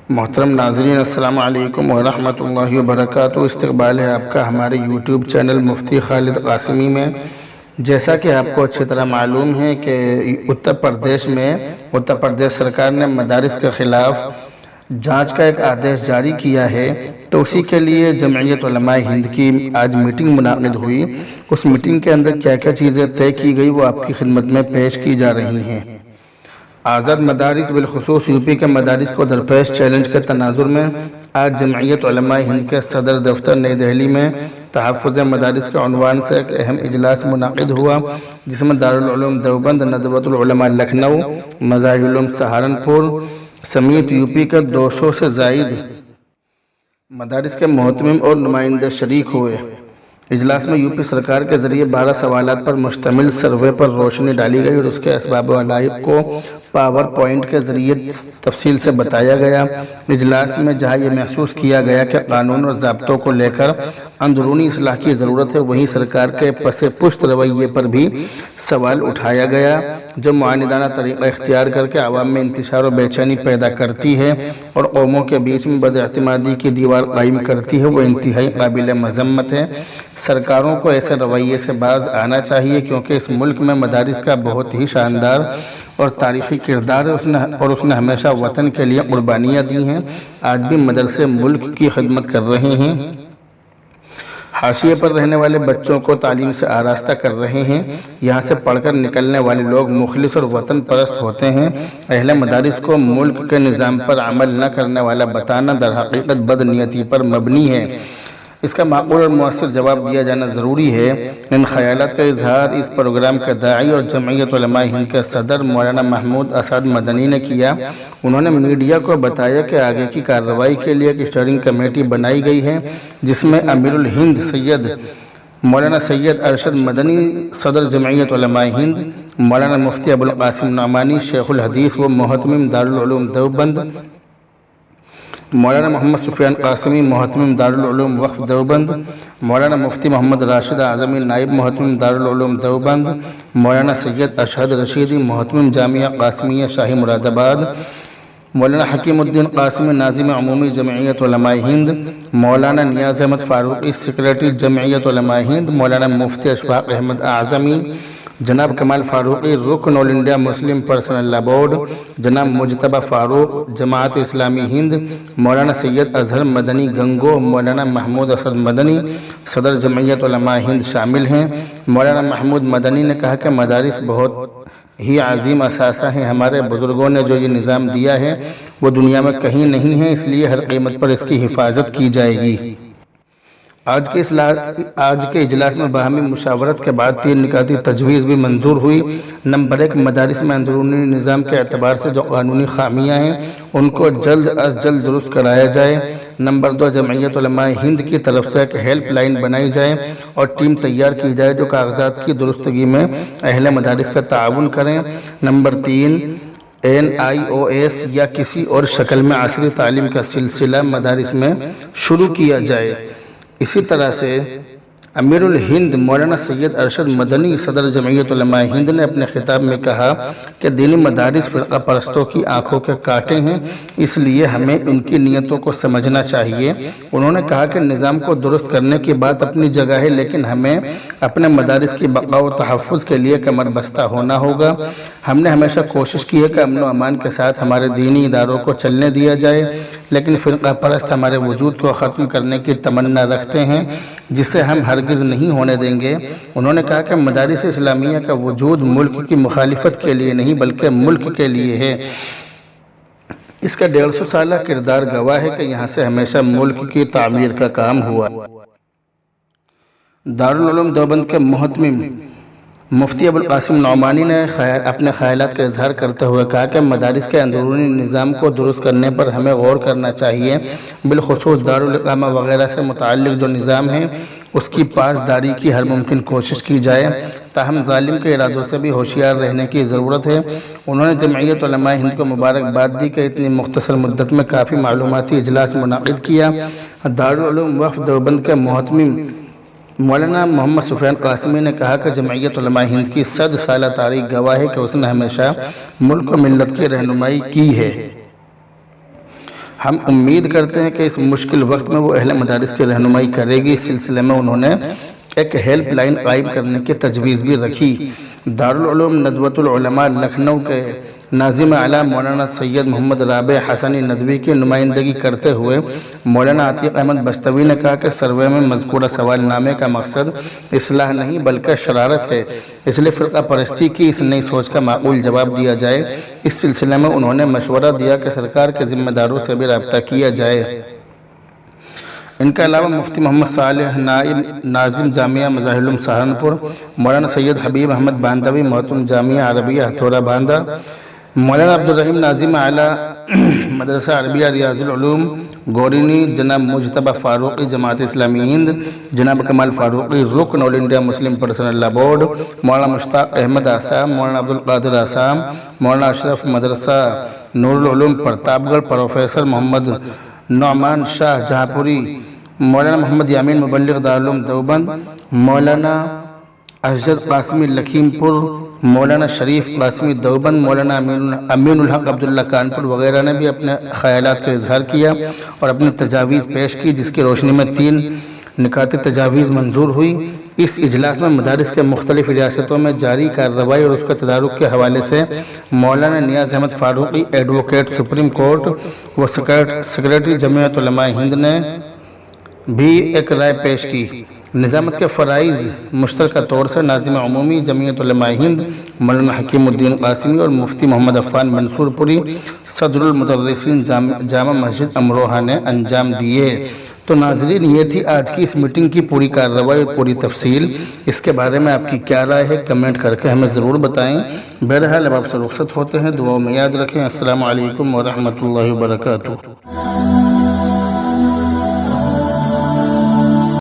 محترم ناظرین، السلام علیکم ورحمۃ اللہ وبرکاتہ۔ استقبال ہے آپ کا ہمارے یوٹیوب چینل مفتی خالد قاسمی میں۔ جیسا کہ آپ کو اچھی طرح معلوم ہے کہ اتر پردیش سرکار نے مدارس کے خلاف جانچ کا ایک آدیش جاری کیا ہے، تو اسی کے لیے جمعیت علماء ہند کی آج میٹنگ منعقد ہوئی۔ اس میٹنگ کے اندر کیا کیا چیزیں طے کی گئی وہ آپ کی خدمت میں پیش کی جا رہی ہیں۔ آزاد مدارس بالخصوص یوپی کے مدارس کو درپیش چیلنج کے تناظر میں آج جمعیت علماء ہند کے صدر دفتر نئی دہلی میں تحفظ مدارس کے عنوان سے ایک اہم اجلاس منعقد ہوا، جس میں دارالعلوم دیوبند، ندوۃ العلماء لکھنؤ، مظاہر علوم سہارنپور سمیت یوپی کے 200 سے زائد مدارس کے محتمم اور نمائندے شریک ہوئے۔ اجلاس میں یوپی سرکار کے ذریعے 12 سوالات پر مشتمل سروے پر روشنی ڈالی گئی اور اس کے اسباب و علائق کو پاور پوائنٹ کے ذریعے تفصیل سے بتایا گیا۔ اجلاس میں جہاں یہ محسوس کیا گیا کہ قانون اور ضابطوں کو لے کر اندرونی اصلاح کی ضرورت ہے، وہیں سرکار کے پس پشت رویے پر بھی سوال اٹھایا گیا، جو معاندانہ طریقہ اختیار کر کے عوام میں انتشار و بے چینی پیدا کرتی ہے اور قوموں کے بیچ میں بد اعتمادی کی دیوار قائم کرتی ہے، وہ انتہائی قابل مذمت ہے۔ سرکاروں کو ایسے رویے سے باز آنا چاہیے، کیونکہ اس ملک میں مدارس کا بہت ہی شاندار اور تاریخی کردار ہے اور اس نے ہمیشہ وطن کے لیے قربانیاں دی ہیں۔ آج بھی مدرسے ملک کی خدمت کر رہے ہیں، حاشیے پر رہنے والے بچوں کو تعلیم سے آراستہ کر رہے ہیں۔ یہاں سے پڑھ کر نکلنے والے لوگ مخلص اور وطن پرست ہوتے ہیں۔ اہل مدارس کو ملک کے نظام پر عمل نہ کرنے والا بتانا در حقیقت بدنیتی پر مبنی ہے۔ اس کا معقول اور مؤثر جواب دیا جانا ضروری ہے۔ ان خیالات کا اظہار اس پروگرام کے داعی اور جمعیت علماء ہند کے صدر مولانا محمود اسعد مدنی نے کیا۔ انہوں نے میڈیا کو بتایا کہ آگے کی کارروائی کے لیے ایک اسٹیئرنگ کمیٹی بنائی گئی ہے، جس میں امیر الہند مولانا سید ارشد مدنی صدر جمعیت علماء ہند، مولانا مفتی ابوالقاسم نعمانی شیخ الحدیث و محتمم دارالعلوم دیوبند، مولانا محمد سفیان قاسمی محتمم دارالعلوم وقف دیوبند، مولانا مفتی محمد راشد اعظمی نائب محتمم دارالعلوم دیوبند، مولانا سید اشہد رشیدی محتمم جامعہ قاسمیہ شاہی مراد آباد، مولانا حکیم الدین قاسمی ناظم عمومی جمعیت علماء ہند، مولانا نیاز احمد فاروقی سیکریٹری جمعیت علماء ہند، مولانا مفتی اشفاق احمد اعظمی، جناب کمال فاروقی رکن آل انڈیا مسلم پرسنل لا بورڈ، جناب مجتبہ فاروق جماعت اسلامی ہند، مولانا سید اظہر مدنی گنگو، مولانا محمود اسد مدنی صدر جمعیت علماء ہند شامل ہیں۔ مولانا محمود مدنی نے کہا کہ مدارس بہت ہی عظیم اثاثہ ہیں۔ ہمارے بزرگوں نے جو یہ نظام دیا ہے وہ دنیا میں کہیں نہیں ہے، اس لیے ہر قیمت پر اس کی حفاظت کی جائے گی۔ آج کے اجلاس میں باہمی مشاورت کے بعد 3 نکاتی تجویز بھی منظور ہوئی۔ نمبر 1، مدارس میں اندرونی نظام کے اعتبار سے جو قانونی خامیاں ہیں ان کو جلد از جلد درست کرایا جائے۔ نمبر 2، جمعیت علماء ہند کی طرف سے ایک ہیلپ لائن بنائی جائے اور ٹیم تیار کی جائے جو کاغذات کی درستگی میں اہل مدارس کا تعاون کریں۔ نمبر 3، NIOS یا کسی اور شکل میں عصری تعلیم کا سلسلہ مدارس میں شروع کیا جائے۔ اسی طرح سے امیر الہند مولانا سید ارشد مدنی صدر جمعیت علماء ہند نے اپنے خطاب میں کہا کہ دینی مدارس فرقہ پرستوں کی آنکھوں کے کانٹے ہیں، اس لیے ہمیں ان کی نیتوں کو سمجھنا چاہیے۔ انہوں نے کہا کہ نظام کو درست کرنے کی بات اپنی جگہ ہے، لیکن ہمیں اپنے مدارس کی بقا و تحفظ کے لیے کمر بستہ ہونا ہوگا۔ ہم نے ہمیشہ کوشش کی ہے کہ امن و امان کے ساتھ ہمارے دینی اداروں کو چلنے دیا جائے، لیکن فرقہ پرست ہمارے وجود کو ختم کرنے کی تمنا رکھتے ہیں، جسے ہم ہرگز نہیں ہونے دیں گے۔ انہوں نے کہا کہ مدارس اسلامیہ کا وجود ملک کی مخالفت کے لیے نہیں بلکہ ملک کے لیے ہے۔ اس کا 150 سالہ کردار گواہ ہے کہ یہاں سے ہمیشہ ملک کی تعمیر کا کام ہوا۔ دارالعلوم دیوبند کے محتمم مفتی ابوالقاسم نعمانی نے اپنے خیالات کا اظہار کرتے ہوئے کہا کہ مدارس کے اندرونی نظام کو درست کرنے پر ہمیں غور کرنا چاہیے، بالخصوص دارالاقامہ وغیرہ سے متعلق جو نظام ہے اس کی پاسداری کی ہر ممکن کوشش کی جائے، تاہم ظالم کے ارادوں سے بھی ہوشیار رہنے کی ضرورت ہے۔ انہوں نے جمعیت علماء ہند کو مبارکباد دی کہ اتنی مختصر مدت میں کافی معلوماتی اجلاس منعقد کیا۔ دارالعلوم وقف دیوبند کے محتمم مولانا محمد سفیان قاسمی نے کہا کہ جمعیت علماء ہند کی 100 سالہ تاریخ گواہ ہے کہ اس نے ہمیشہ ملک و ملت کی رہنمائی کی ہے۔ ہم امید کرتے ہیں کہ اس مشکل وقت میں وہ اہل مدارس کی رہنمائی کرے گی۔ اس سلسلے میں انہوں نے ایک ہیلپ لائن قائم کرنے کی تجویز بھی رکھی۔ دارالعلوم ندوۃ العلماء لکھنؤ کے ناظم اعلیٰ مولانا سید محمد رابع حسنی ندوی کی نمائندگی کرتے ہوئے مولانا عتیق احمد بستوی نے کہا کہ سروے میں مذکورہ سوال نامے کا مقصد اصلاح نہیں بلکہ شرارت ہے، اس لیے فرقہ پرستی کی اس نئی سوچ کا معقول جواب دیا جائے۔ اس سلسلے میں انہوں نے مشورہ دیا کہ سرکار کے ذمہ داروں سے بھی رابطہ کیا جائے۔ ان کے علاوہ مفتی محمد صالح نائب ناظم جامعہ مظاہر العلوم سہارنپور، مولانا سید حبیب احمد باندھوی محترم جامعہ عربیہ ہتھورا باندھا، مولانا عبدالرحیم ناظم اعلیٰ مدرسہ عربیہ ریاض العلوم گورینی، جناب مجتبیٰ فاروقی جماعت اسلامی ہند، جناب کمال فاروقی رکن آل انڈیا مسلم پرسنل لا بورڈ، مولانا مشتاق احمد آسام، مولانا عبدالقادر آسام، مولانا اشرف مدرسہ نور العلوم پرتاپ گڑھ، پروفیسر محمد نعمان شاہ جہاں پوری، مولانا محمد یامین مبلغ دارالعلوم دیوبند، مولانا اشجد قاسمی لکھیم پور، مولانا شریف قاسمی دیوبند، مولانا امین الحق عبداللہ کانپور وغیرہ نے بھی اپنے خیالات کا اظہار کیا اور اپنی تجاویز پیش کی، جس کی روشنی میں 3 نکاتی تجاویز منظور ہوئی۔ اس اجلاس میں مدارس کے مختلف ریاستوں میں جاری کارروائی اور اس کے تدارک کے حوالے سے Maulana Niaz Ahmed Farooqui advocate supreme court و سیکریٹری جمعیت علماء ہند نے بھی ایک رائے پیش کی۔ نظامت کے فرائض مشترکہ طور سے ناظم عمومی جمعیت علماء ہند مولانا حکیم الدین قاسمی اور مفتی محمد عفان منصور پوری صدر المدرسین جامع مسجد امروہہ نے انجام دیے۔ تو ناظرین، یہ تھی آج کی اس میٹنگ کی پوری کارروائی اور پوری تفصیل۔ اس کے بارے میں آپ کی کیا رائے ہے کمنٹ کر کے ہمیں ضرور بتائیں۔ بہرحال اب آپ سے رخصت ہوتے ہیں، دعاؤں میں یاد رکھیں۔ السلام علیکم ورحمۃ اللہ وبرکاتہ۔